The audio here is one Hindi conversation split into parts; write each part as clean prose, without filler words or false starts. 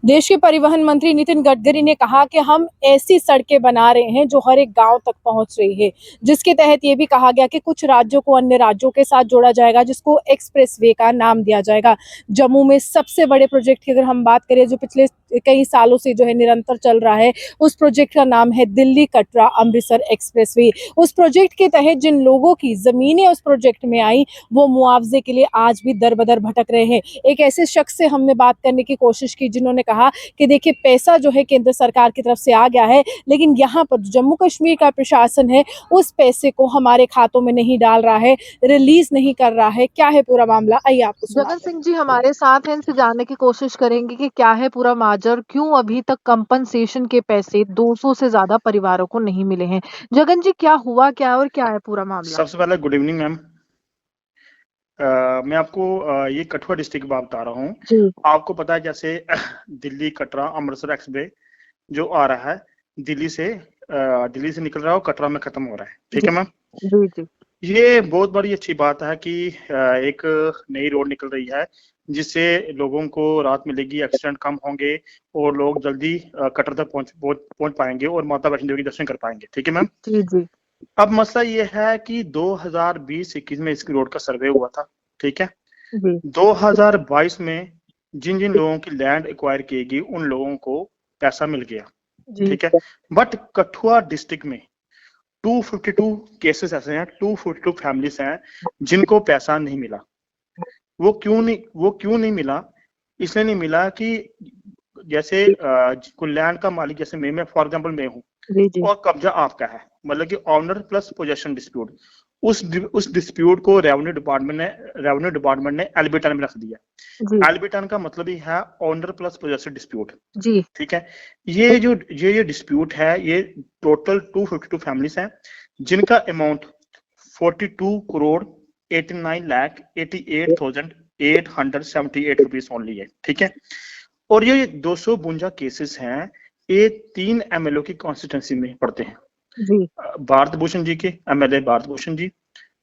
देश के परिवहन मंत्री नितिन गडकरी ने कहा कि हम ऐसी सड़कें बना रहे हैं जो हर एक गांव तक पहुंच रही है, जिसके तहत ये भी कहा गया कि कुछ राज्यों को अन्य राज्यों के साथ जोड़ा जाएगा, जिसको एक्सप्रेस वे का नाम दिया जाएगा। जम्मू में सबसे बड़े प्रोजेक्ट की अगर हम बात करें, जो पिछले कई सालों से जो है निरंतर चल रहा है, उस प्रोजेक्ट का नाम है दिल्ली कटरा अमृतसर एक्सप्रेस वे। उस प्रोजेक्ट के तहत जिन लोगों की जमीनें उस प्रोजेक्ट में आई, वो मुआवजे के लिए आज भी दर बदर भटक रहे हैं। एक ऐसे शख्स से हमने बात करने की कोशिश की जिन्होंने कहा कि देखिए, पैसा जो है केंद्र सरकार की तरफ से आ गया है, लेकिन यहाँ पर जम्मू कश्मीर का प्रशासन है उस पैसे को हमारे खातों में नहीं डाल रहा है, रिलीज नहीं कर रहा है। क्या है पूरा मामला, आइए आपको जगन सुनाते हैं। सिंह जी हमारे साथ हैं, इनसे जानने की कोशिश करेंगे कि क्या है पूरा माजर, क्यों अभी तक कंपनसेशन के पैसे 200 से ज्यादा परिवारों को नहीं मिले हैं। जगन जी, क्या हुआ क्या है और क्या है पूरा मामला? सबसे पहले गुड इवनिंग मैम। मैं आपको ये कठुआ डिस्ट्रिक्ट की बात बता रहा हूँ। जी आपको पता है जैसे दिल्ली कटरा अमृतसर एक्सप्रेस जो आ रहा है, दिल्ली से निकल रहा है और कटरा में खत्म हो रहा है, ठीक जी है मैम। जी जी ये बहुत बड़ी अच्छी बात है कि एक नई रोड निकल रही है जिससे लोगों को राहत मिलेगी, एक्सीडेंट कम होंगे और लोग जल्दी कटरा तक पहुंच पाएंगे और माता वैष्णो देवी के दर्शन कर पाएंगे, ठीक है मैम। जी जी अब मसला ये है कि 2020-21 में इसकी रोड का सर्वे हुआ था, ठीक है। जी 2022 में जिन जिन लोगों की लैंड एक्वायर की गई उन लोगों को पैसा मिल गया, जी ठीक है। बट कठुआ डिस्ट्रिक्ट में 252 केसेस ऐसे हैं, 252 फैमिलीज हैं जिनको पैसा नहीं मिला। वो क्यों नहीं मिला? इसलिए नहीं मिला कि जैसे कोई लैंड का मालिक, जैसे मैं फॉर एग्जांपल मैं हूँ जी जी और कब्जा आपका है, मतलब कि ऑनर प्लस पोजेशन डिस्प्यूट। उस डिस्प्यूट को रेवेन्यू डिपार्टमेंट ने एलबी10 में रख दिया। जी एलबी10 का मतलब ही है ऑनर प्लस पोजेशन डिस्प्यूट, जी ठीक है। ये डिस्प्यूट है, ये टोटल 252 फैमिलीज हैं जिनका अमाउंट 42 करोड़ 89,88,878 रुपीज ओनली है, ठीक है। और ये 252 केसेस हैं, ये 3 एमएलओ की कॉन्स्टिट्यूंसी में पड़ते हैं। जी भारत भूषण जी के एमएलए भारत भूषण जी,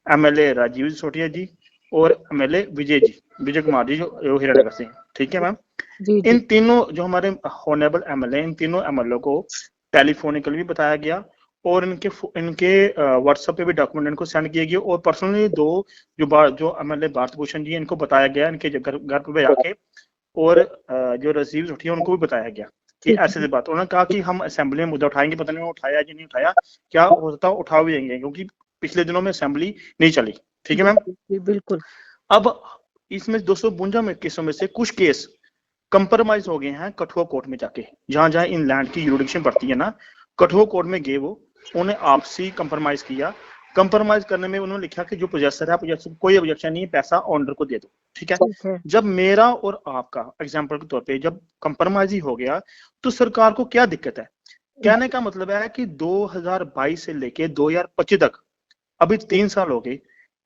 एमएलए राजीव सोटिया जी और एमएलए विजय कुमार जी जो हीरानगर से हैं, ठीक है मैम। जी इन जी तीनों जो हमारे होनेबल एमएलए, इन तीनों एमएलए को टेलीफोनिकल भी बताया गया और इनके व्हाट्सएप पे भी डॉक्यूमेंट इनको सेंड किए गए और पर्सनली जो एमएलए भारत भूषण जी इनको बताया गया, इनके घर पे आके, और जो रजीव सोटिया उनको भी बताया गया कि ठीक ऐसे है। बात। उन्होंने कहा कि हम असेंबली में मुद्दा उठाएंगे, पता नहीं उठाया या नहीं उठाया, क्या हो सकता है उठा भी देंगे क्योंकि पिछले दिनों में असेंबली नहीं चली, ठीक है जी मैम। जी जी, बिल्कुल। अब इसमें 252 केसों में से कुछ केस कंप्रोमाइज हो गए हैं कठुआ कोर्ट में जाके, जहां जहां इन लैंड की यूरिडिक्शन पड़ती है ना, कठुआ कोर्ट में गए वो, उन्हें आपसी कंप्रोमाइज किया। कंप्रोमाइज करने में उन्होंने लिखा कि जो पोजेसर है, पोजेसर कोई ऑब्जेक्शन नहीं है, पैसा ओनर को दे दो, ठीक है। ठीक है। जब मेरा और आपका एग्जांपल के तौर पे जब कंप्रोमाइज ही हो गया तो सरकार को क्या दिक्कत है? कहने का मतलब है कि 2022 से लेके 2025 तक, अभी 3 साल हो गए,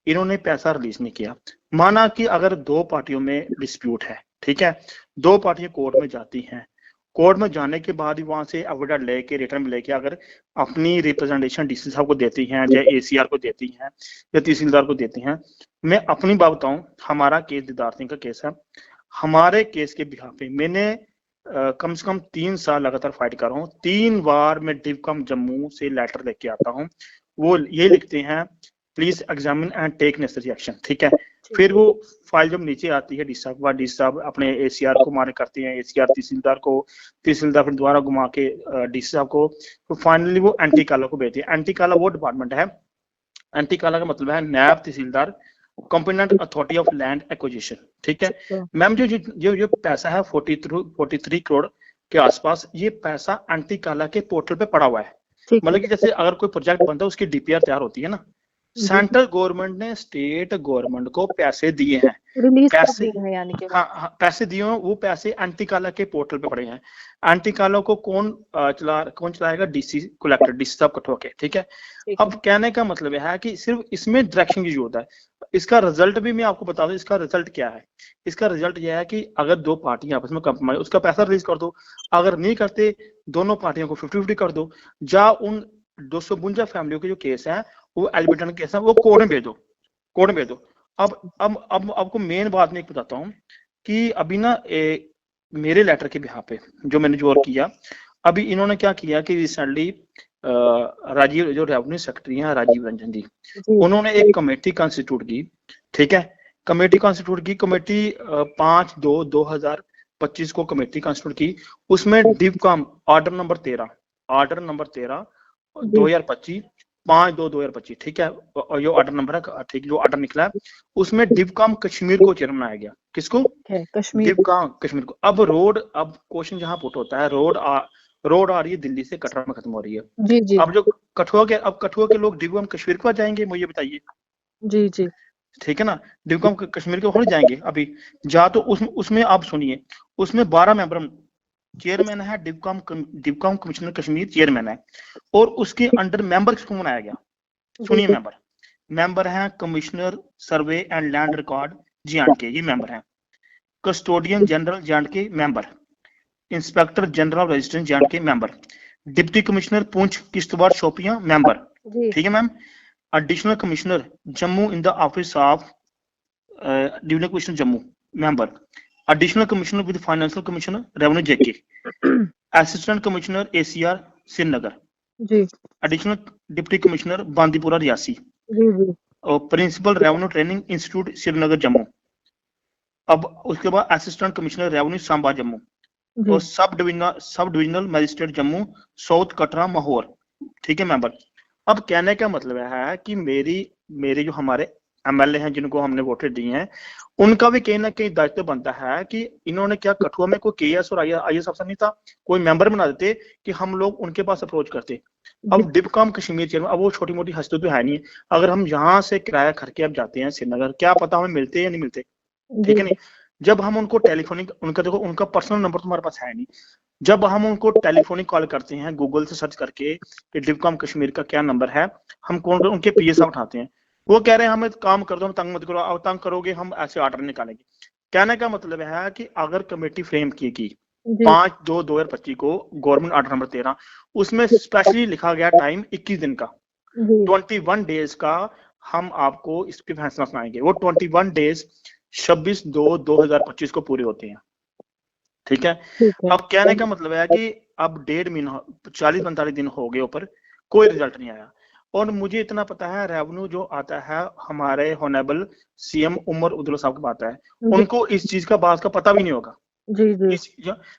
इन्होंने पैसा रिलीज नहीं किया। माना कि अगर दो पार्टियों में डिस्प्यूट है, ठीक है, दो पार्टियां कोर्ट में जाती हैं, कोर्ट में जाने के बाद ही वहां से एविडेंस लेके रिटर्न में लेके अगर अपनी रिप्रेजेंटेशन डीसी साहब को देती हैं या एसीआर को देती हैं या तहसीलदार को देती हैं। मैं अपनी बात बताऊं, हमारा केस दीदार सिंह का केस है। हमारे केस के बिहाफ पे मैंने कम से कम 3 साल लगातार फाइट कर रहा हूँ। 3 बार मैं डिवकम जम्मू से लेटर लेके आता हूँ, वो ये लिखते हैं please examine and take necessary action, ठीक है। फिर वो फाइल जब नीचे आती है डी साहब अपने एसीआर को माने करते हैं, एसीआर तहसीलदार फिर दोबारा घुमा के डी साहब को, तो फाइनली वो एंटी काला को भेजते हैं। एंटी काला वो डिपार्टमेंट है, एंटी काला का मतलब है नायब तहसीलदार, competent authority of land acquisition, ठीक है। ठीक है। मैम जो पैसा है 43 करोड़ के आसपास, ये पैसा एंटी काला के पोर्टल पे पड़ा हुआ है। ठीक है। मतलब कि जैसे अगर कोई प्रोजेक्ट बनता है उसकी डीपीआर तैयार होती है ना, जी सेंट्रल गवर्नमेंट ने स्टेट गवर्नमेंट को पैसे दिए हैं, रिलीज कर पैसे, दिए हैं यानी कि। हाँ पैसे दिए हैं, वो पैसे एंटी काला के पोर्टल पे पड़े हैं। एंटी काला को कौन चलाएगा? डीसी कलेक्टर, डीसी साहब कठुआ के, ठीक है। ठीक है। अब कहने का मतलब है कि सिर्फ इसमें डायरेक्शन की जरूरत है। इसका रिजल्ट भी मैं आपको बता दूं, इसका रिजल्ट क्या है। इसका रिजल्ट यह है कि अगर दो पार्टियां आपस में कंप्रोमाइज, उसका पैसा रिलीज कर दो। अगर नहीं करते, दोनों पार्टियों को 50-50 कर दो। जा उन 252 फैमिलियों के जो केस है, वो एलबिटन केस है, वो कोर्ट में भेज दो, कोर्ट में भेज दो। अब आपको मेन बात मैं एक बताता हूँ कि अभी ना मेरे लेटर के बिहाफ पे जो मैंने जो और किया, अभी इन्होंने क्या किया कि रिसेंटली राजीव जो रेवेन्यू सेक्रेटरी हैं राजीव रंजन जी, जी उन्होंने एक कमेटी कॉन्स्टिट्यूट की, ठीक है, कमेटी कॉन्स्टिट्यूट की, कमेटी 5/2/2025 को कमेटी कॉन्स्टिट्यूट की, उसमें डिवकॉम ऑर्डर नंबर 13 जी 2025 5/2/2025, ठीक है, और ये ऑर्डर नंबर है, ठीक, जो ऑर्डर निकला है उसमें डिवकॉम कश्मीर को चेयरमैन बनाया गया। किसको? है कश्मीर। डिवकॉम कश्मीर को। अब क्वेश्चन जहां पुट होता है, रोड आ रही है दिल्ली से कटरा में खत्म हो रही है। जी जी अब कठुआ के लोग डिवकॉम कश्मीर को जाएंगे, मुझे बताइए, जी जी ठीक है ना, डिवकॉम कश्मीर के थोड़ी जाएंगे अभी, जा तो उसमें आप सुनिए, उसमें 12 मेंबर, चेयरमैन है डिवकॉम कमिश्नर कश्मीर चेयरमैन है, और उसके अंडर मेंबर किसको बनाया गया? सुनिए, जी मेंबर हैं commissioner survey and land record J&K, ये मेंबर हैं, custodian general J&K member, inspector general registration J&K member, deputy commissioner Poonch Kishtwar Shopian member, जी ठीक है ma'am, additional commissioner Jammu in the office of divisional commissioner Jammu member, additional commissioner with financial commissioner revenue JK, assistant commissioner ACR Srinagar, जी additional deputy commissioner Bandipora Reasi, जी जी और principal revenue training institute Srinagar Jammu. अब उसके बाद assistant commissioner revenue Samba Jammu, और जी sub divisional magistrate Jammu south Katra Mahore, ठीक है मेंबर। अब कहने का मतलब है कि मेरे जो हमारे MLA हैं जिनको हमने वोटें दी हैं, उनका भी कहीं ना कहीं दायित्व बनता है कि इन्होंने क्या कठुआ में कोई KS और IAS अफसर नहीं था, कोई मेंबर बना देते कि हम लोग उनके पास अप्रोच करते। अब डिवकॉम कश्मीर चेयरमैन, अब वो छोटी मोटी हस्ती तो है नहीं, अगर हम यहाँ से किराया करके अब जाते हैं श्रीनगर, क्या पता हमें मिलते या नहीं मिलते, ठीक जी है नहीं। जब हम उनको टेलीफोनिक, उनका देखो उनका पर्सनल नंबर तो हमारे पास है नहीं, जब हम उनको टेलीफोनिक कॉल करते हैं गूगल से सर्च करके कि डिवकॉम कश्मीर का क्या नंबर है, हम कौन उनके PA साहब उठाते हैं, वो कह रहे हैं हमें काम कर दो, हम तंग मत करो, अब तंग करोगे हम ऐसे ऑर्डर निकालेंगे। कहने का मतलब है कि अगर कमेटी फ्रेम की जी 5/2/2025 को गवर्नमेंट ऑर्डर नंबर 13, उसमें स्पेशली लिखा गया टाइम 21 दिन का, जी 21 डेज का हम आपको इस पे फैसला सुनाएंगे। वो 21 डेज 26/2/2025 को पूरे होते हैं, ठीक है। ठीक है अब कहने का मतलब है कि अब 1.5 महीना 40-45 दिन हो गए ऊपर, कोई रिजल्ट नहीं आया। और मुझे इतना पता है रेवेन्यू जो आता है हमारे होनेबल CM उमर उद्दुला साहब की बात है, जी उनको इस चीज का बात का पता भी नहीं होगा। जी जी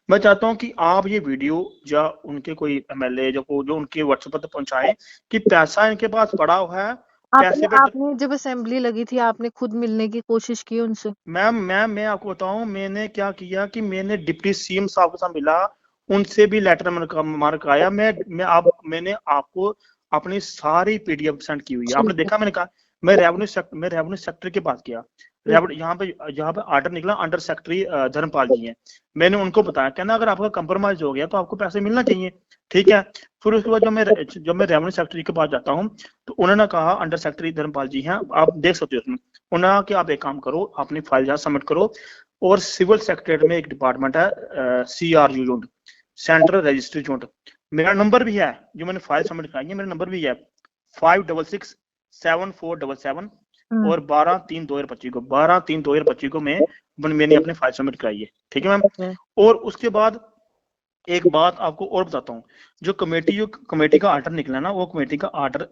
मैं चाहता हूं कि आप ये वीडियो या उनके कोई MLA जो उनके व्हाट्सएप पर पहुंचाएं कि पैसा इनके पास पड़ा हुआ है, आपने पैसे पे। आपने जब असेंबली लगी थी आपने खुद मिलने की कोशिश की उनसे? मैम मैं आपको बताऊं मैंने क्या किया कि मैंने डिप्टी CM साहब के साथ मिला, उनसे भी लेटर मार्क आया, मैंने आपको अपनी सारी PDF सेंड की हुई है, आपने ठीक है देखा, मैंने कहा मैं रेवेन्यू सेक्रेटरी के पास किया, यहाँ पे ऑर्डर निकला अंडर सेक्रेटरी धर्मपाल जी हैं, मैंने उनको बताया, कहना अगर आपका कंप्रोमाइज हो गया तो आपको पैसे मिलना चाहिए, ठीक है। फिर उसके बाद जब मैं रेवेन्यू सेक्रेटरी के पास जाता हूँ तो उन्होंने कहा अंडर सेक्रेटरी धर्मपाल जी हैं, आप देख सकते हो उसमें, उन्होंने कहा कि आप एक काम करो, अपनी फाइल जहाँ सबमिट करो, और सिविल सेक्रेटरी में एक डिपार्टमेंट है CRU unit, central registry unit, मेरा नंबर भी है, जो मैंने फाइल सबमिट कराई है मेरा नंबर भी है 5667477, और 12/3/2025 को मैंने अपने फाइल सबमिट कराई है, ठीक है मैम। है और उसके बाद एक बात आपको और बताता हूँ, जो कमेटी का ऑर्डर निकला ना, वो कमेटी का ऑर्डर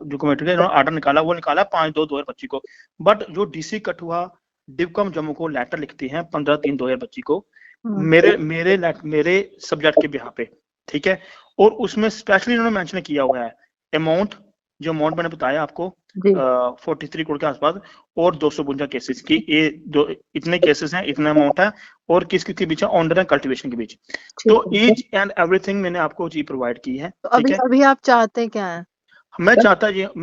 निकाला, वो निकाला 5/2/2025 को, बट जो DC कठुआ डिवकॉम जम्मू को लेटर लिखते हैं 15/3/2025 को, मेरे सब्जेक्ट के बिहाफ पे, ठीक है, और उसमें स्पेशली इन्होंने मेंशन किया हुआ है अमाउंट, जो अमाउंट मैंने बताया आपको जी 43 करोड़ के आसपास, और 252 केसेस की, ये जो इतने केसेस हैं, इतना अमाउंट है, और किस किस के बीच है, ऑनर एंड कल्टीवेशन के बीच, तो ठीक है। ईच एंड एवरीथिंग मैंने आपको जी प्रोवाइड की है, तो ठीक अभी है। अभी आप चाहते क्या है? मैं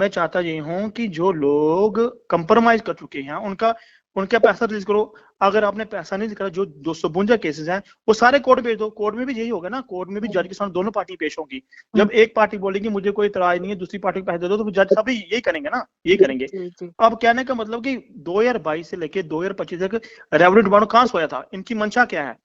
चाहता ये हूं कि जो लोग कंप्रोमाइज कर चुके हैं उनका पैसा रिलीज करो। अगर आपने पैसा नहीं दिखा, जो 252 केसेस हैं वो सारे कोर्ट भेज दो, कोर्ट में भी यही होगा ना, कोर्ट में भी जज के सामने दोनों पार्टी पेश होगी, जब एक पार्टी बोलेगी मुझे कोई इतराज नहीं है, दूसरी पार्टी को पैसे दे दो, तो जज सभी यही करेंगे ना, यही करेंगे। जी जी अब कहने का मतलब कि 2022 से लेके 2025 तक रेवेन्यू डिपार्टमेंट कहां सोया था, इनकी मंशा क्या है,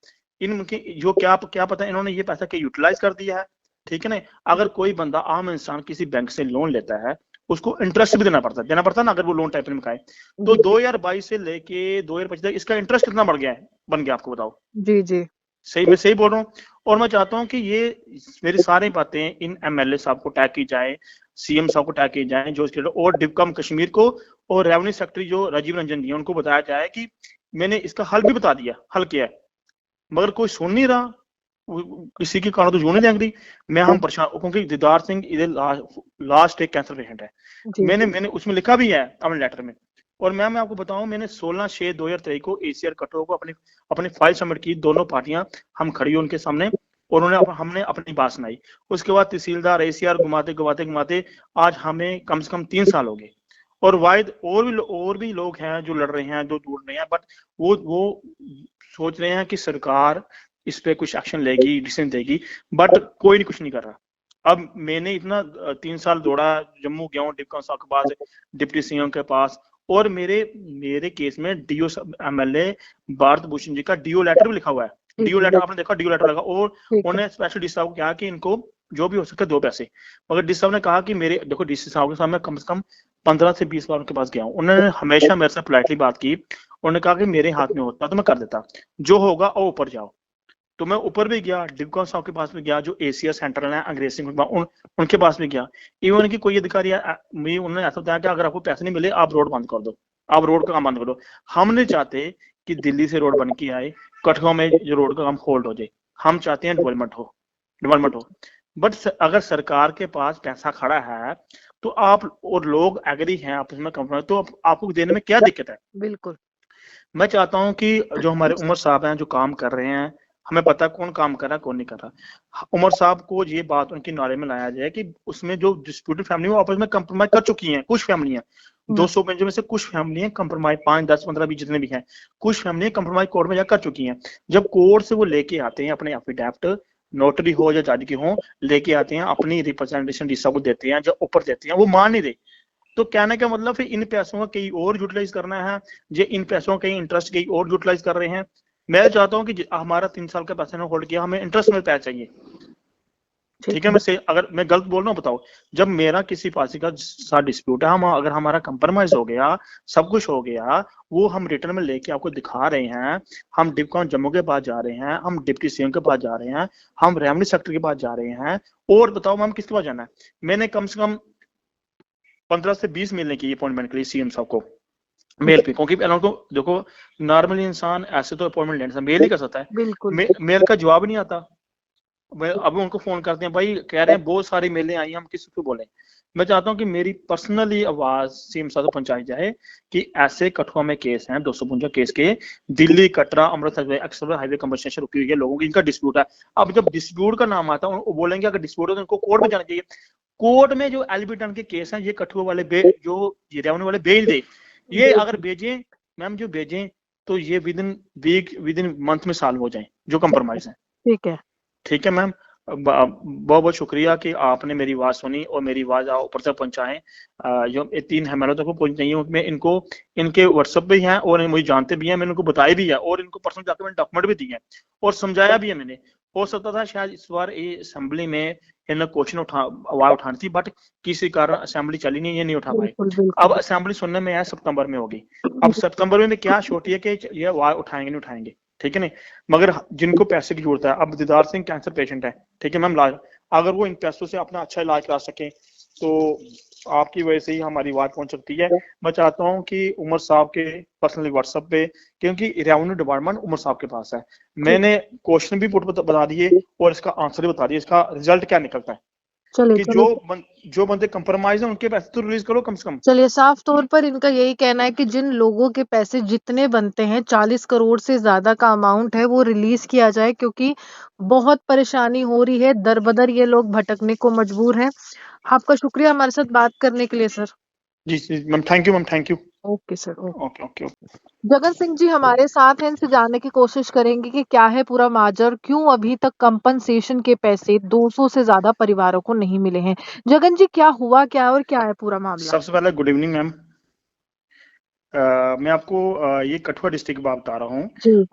इनकी जो क्या पता इन्होंने ये पैसा क्या यूटिलाइज कर दिया है, ठीक है ना। अगर कोई बंदा आम इंसान किसी बैंक से लोन लेता है, उसको इंटरेस्ट भी देना पड़ता है ना, अगर वो लोन टाइप में खाए, तो 2022 से लेके 2025 तक इसका इंटरेस्ट कितना बढ़ गया है, बन गया, आपको बताओ। जी जी मैं सही बोल रहा हूँ। और मैं चाहता हूँ कि ये मेरी सारी बातें इन एमएलए साहब को टैग की जाए, सीएम साहब को टैग की जाए, जो और डिवकम कश्मीर को और रेवेन्यू सेक्रेटरी जो राजीव रंजन जी हैं उनको बताया जाए कि मैंने इसका हल भी बता दिया, हल किया है, मगर कोई सुन नहीं रहा। किसी के कारण तो जो नहीं देंगे। मैं हम परेशान, क्योंकि दीदार सिंह इधर लास्ट एक कैंसर पेशेंट है। जी मैंने उसमें लिखा भी है अपने लेटर में। और मैं आपको बताऊं, मैंने 16/6/2023 को एसीआर कटो को अपनी फाइल सबमिट की, दोनों पार्टियां हम खड़ी हुई उनके सामने, और हमने अपनी बात सुनाई। उसके बाद तहसीलदार एसीआर घुमाते घुमाते घुमाते आज हमें कम से कम 3 साल हो गए। और वायद और भी लोग हैं जो लड़ रहे हैं, जो ढूंढ रहे हैं, बट वो सोच रहे हैं कि सरकार इस पे कुछ एक्शन लेगी, डिसीजन देगी, बट कोई कुछ नहीं कर रहा। अब मैंने इतना 3 साल दौड़ा, जम्मू गया हूँ डिप्टी साहब के पास, डिप्टी सीएम के पास, और मेरे केस में डीओ एमएलए भारत भूषण जी का डीओ लेटर भी लिखा हुआ है। डीओ लेटर आपने देखा, डीओ लेटर लगा, और उन्होंने स्पेशल डीसी साहब को कहा कि इनको जो भी हो सके 2 पैसे। मगर डीसी साहब ने कहा कि मेरे देखो, डीसी साहब के सामने कम से कम 15 से 20 बार उनके पास गया हूँ, उन्होंने हमेशा मेरे से पोलाइटली बात की। उन्होंने कहा कि मेरे हाथ में होता तो मैं कर देता, जो होगा वो ऊपर जाओ। तो मैं ऊपर भी गया, डिवकॉम साहब के पास भी गया, जो एसीआर सेंट्रल है अंग्रेज सिंह, उनके पास भी गया। इवन की कोई अधिकारी मुझे उन्होंने ऐसा बताया कि अगर आपको पैसे नहीं मिले आप रोड बंद कर दो, आप रोड का काम बंद कर दो। हम नहीं चाहते कि दिल्ली से रोड बन के आए, कठुआ में जो रोड का काम होल्ड हो जाए। हम चाहते हैं डेवलपमेंट हो। बट अगर सरकार के पास पैसा खड़ा है तो आप और लोग एग्री हैं आपस में कंप्रोमाइज, तो आपको देने में क्या दिक्कत है? बिल्कुल। मैं चाहता हूं कि जो हमारे उमर साहब हैं जो काम कर रहे हैं, हमें पता है कौन काम कर रहा है कौन नहीं कर रहा। उमर साहब को ये बात उनकी नॉलेज में लाया जाए कि उसमें जो डिस्प्यूटेड फैमिली वो आपस में कंप्रोमाइज कर चुकी हैं। कुछ फैमिलियां 200 में से कुछ फैमिलियां कंप्रोमाइज 5, 10, 15, 20 जितने भी हैं, कुछ फैमिलियां कंप्रोमाइज कोर्ट में जाकर कर चुकी हैं। जब कोर्ट से वो लेके आते हैं अपने एफिडेविट, नोटरी हो या जज की हो, लेके आते हैं अपनी रिप्रेजेंटेशन डीसा को देते हैं, जो ऊपर देते हैं, वो मान नहीं रहे। तो कहने का मतलब फिर इन पैसों का कहीं और यूटिलाइज करना है, जो इन पैसों का इंटरेस्ट कहीं और यूटिलाइज कर रहे हैं। मैं चाहता हूं कि हमारा 3 साल का पैसा ना होल्ड किया, हमें इंटरेस्ट में पैसा चाहिए। ठीक है, अगर मैं गलत बोल रहा हूँ बताओ। जब मेरा किसी पार्टी का साथ डिस्प्यूट है, हम अगर हमारा कंप्रोमाइज हो गया, सब कुछ हो गया, वो हम रिटर्न में लेके आपको दिखा रहे हैं। हम डिपकॉन जम्मू के पास जा रहे हैं, हम डिप्टी सीएम के पास जा रहे हैं, हम रेवेन्यू सेक्टर के पास जा रहे हैं, और बताओ हम किसके पास जाना है? मैंने कम से कम 15 से 20 मिलने की अपॉइंटमेंट के लिए सीएम साहब को मेल पे, क्योंकि देखो नॉर्मली इंसान ऐसे तो अपॉइंटमेंट लेने से मेल ही कर सकता है। बिल्कुल मेल का जवाब नहीं आता। अब उनको फोन करते हैं, भाई कह रहे हैं बहुत सारी मेलें आई, हम किसी को बोले। मैं चाहता हूं कि मेरी पर्सनली आवाज सीएम साहब तक पहुंचाई जाए कि ऐसे कठुआ में केस हैं 252 केस के, Delhi Katra Amritsar express highway conversation रुकी हुई है, लोगों की इनका डिस्प्यूट है। अब जब डिस्प्यूट का नाम आता है वो बोलेंगे अगर डिस्प्यूट है तो उनको कोर्ट में जाना चाहिए। कोर्ट में जो एलबी के केस हैं, ये कठुआ वाले जो ये रेवेन्यू वाले बेच दे, ये अगर भेजें मैम, जो भेजें तो ये विद इन मंथ में सॉल्व हो जाए, जो कंप्रोमाइज है। ठीक है मैम, बहुत बहुत शुक्रिया कि आपने मेरी आवाज सुनी और मेरी आवाज ऊपर तक पहुंचाएं। जो 3 एमएलए तक पहुंच नहीं है, उनमें इनके व्हाट्सएप भी हैं और मुझे जानते भी हैं, मैंने उनको बताया भी है, और इनको पर्सनल जाकर मैंने डॉक्यूमेंट भी दिए हैं और समझाया भी है मैंने। हो सकता था शायद इस बार ये असेंबली में इन्हें क्वेश्चन आवाज उठानी थी, बट किसी कारण असेंबली चली नहीं, ये नहीं उठा पाए। अब असेंबली सुनने में आया सितंबर में होगी। अब सितंबर में क्या छोटी है कि ये आवाज उठाएंगे नहीं उठाएंगे, ठीक है नहीं। मगर जिनको पैसे की जरूरत है, अब दीदार सिंह कैंसर पेशेंट है, ठीक है मैम, अगर वो इन पैसों से अपना अच्छा इलाज करा सके तो आपकी वजह से ही हमारी बात पहुंच सकती है। मैं चाहता हूं कि उमर साहब के पर्सनली व्हाट्सएप पे, क्योंकि रेवेन्यू डिपार्टमेंट उमर साहब के पास है, मैंने क्वेश्चन भी बता दिए और इसका आंसर भी बता दिया, इसका रिजल्ट क्या निकलता है कि जो बंदे कंप्रोमाइज हैं उनके पैसे तो रिलीज करो कम से कम। चलिए, साफ तौर पर इनका यही कहना है कि जिन लोगों के पैसे जितने बनते हैं 40 करोड़ से ज्यादा का अमाउंट है वो रिलीज किया जाए, क्योंकि बहुत परेशानी हो रही है, दर बदर ये लोग भटकने को मजबूर हैं। आपका शुक्रिया हमारे साथ बात करने के लिए सर। जी ma'am, thank you ma'am, thank you. Okay sir, okay. Okay. Jagan Singh ji हमारे साथ हैं, इनसे जानने की कोशिश करेंगे कि क्या है पूरा माजर, क्यों अभी तक कंपनसेशन के पैसे 200 से ज्यादा परिवारों को नहीं मिले हैं। जगन जी, क्या हुआ क्या और क्या है पूरा मामला? सबसे पहले गुड इवनिंग मैम। मैं आपको ये कठुआ डिस्ट्रिक्ट की बात बता रहा हूँ।